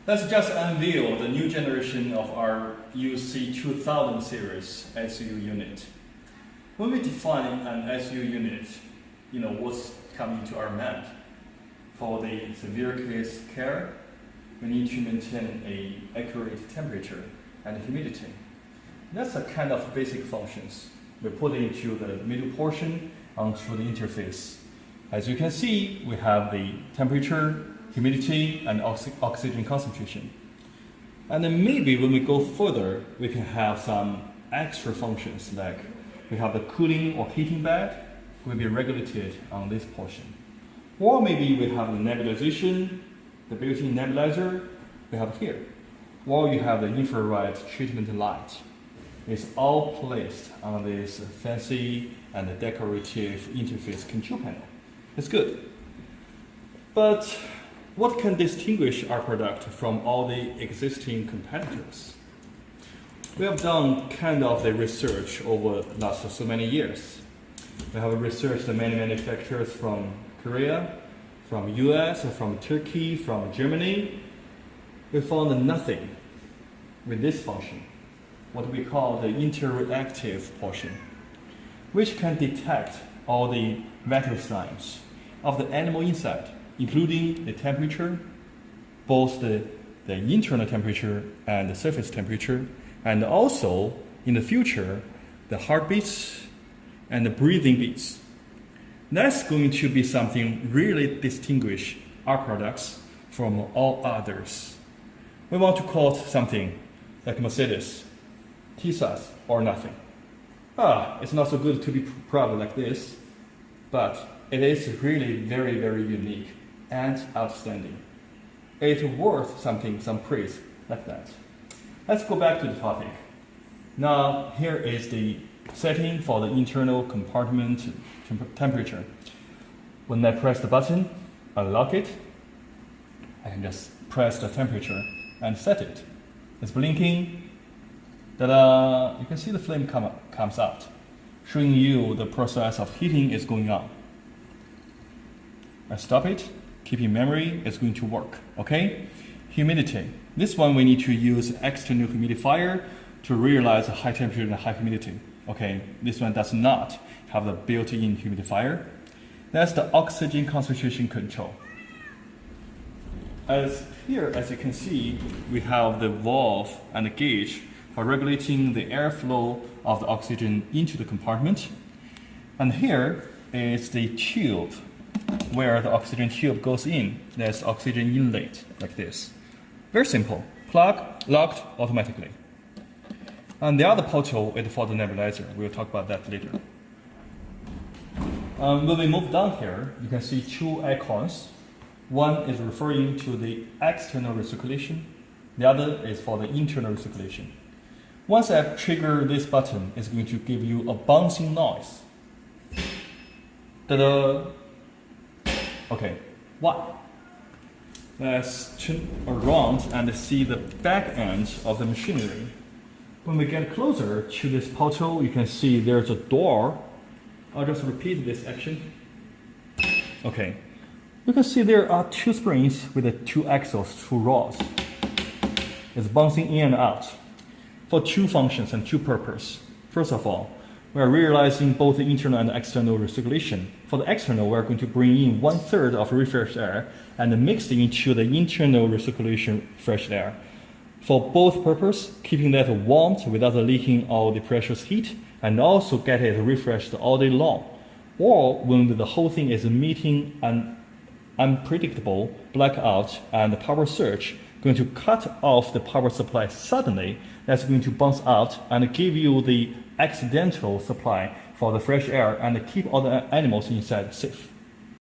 Let's just unveil the new generation of our UC-2000 series ICU unit. When we define an ICU unit, what's coming to our mind? For the severe case care, we need to maintain an accurate temperature and humidity. That's the kind of basic functions we put into the middle portion onto the interface. As you can see, we have the temperature, humidity, and oxygen concentration. And then maybe when we go further, we can have some extra functions like we have the cooling or heating bed will be regulated on this portion. Or maybe we have the nebulization, the built-in nebulizer we have here. Or you have the infrared treatment light. It's all placed on this fancy and decorative interface control panel. It's good. But what can distinguish our product from all the existing competitors? We have done kind of the research over the last so many years. We have researched many manufacturers from Korea, from US, from Turkey, from Germany. We found nothing with this function, what we call the interactive portion, which can detect all the vital signs of the animal inside, including the temperature, both the internal temperature and the surface temperature, and also, in the future, the heartbeats and the breathing beats. That's going to be something really distinguish our products from all others. We want to call it something like Mercedes, TISAS or nothing. It's not so good to be proud like this, but it is really very, very unique and outstanding. It's worth some praise like that. Let's go back to the topic. Now, here is the setting for the internal compartment temperature. When I press the button, unlock it, I can just press the temperature and set it. It's blinking. Ta-da! You can see the flame comes out, showing you the process of heating is going on. I stop it, keep in memory, it's going to work, okay? Humidity. This one we need to use external humidifier to realize high temperature and high humidity. Okay, this one does not have the built-in humidifier. That's the oxygen concentration control. As you can see, we have the valve and the gauge for regulating the airflow of the oxygen into the compartment. And here is the tube where the oxygen tube goes in. There's oxygen inlet like this. Very simple. Plug, locked automatically. And the other portal is for the nebulizer. We'll talk about that later. When we move down here, you can see two icons. One is referring to the external recirculation. The other is for the internal recirculation. Once I trigger this button, it's going to give you a bouncing noise. Ta-da! Okay, what? Let's turn around and see the back end of the machinery. When we get closer to this portal, you can see there's a door. I'll just repeat this action. Okay. You can see there are two springs with the two axles, two rods. It's bouncing in and out for two functions and two purposes. First of all, we are realizing both the internal and external recirculation. For the external, we are going to bring in 1/3 of refreshed air and mix it into the internal recirculation fresh air. For both purposes, keeping that warm without leaking all the precious heat, and also get it refreshed all day long. Or when the whole thing is meeting an unpredictable blackout and power surge, going to cut off the power supply suddenly, that's going to bounce out and give you the accidental supply for the fresh air and keep all the animals inside safe.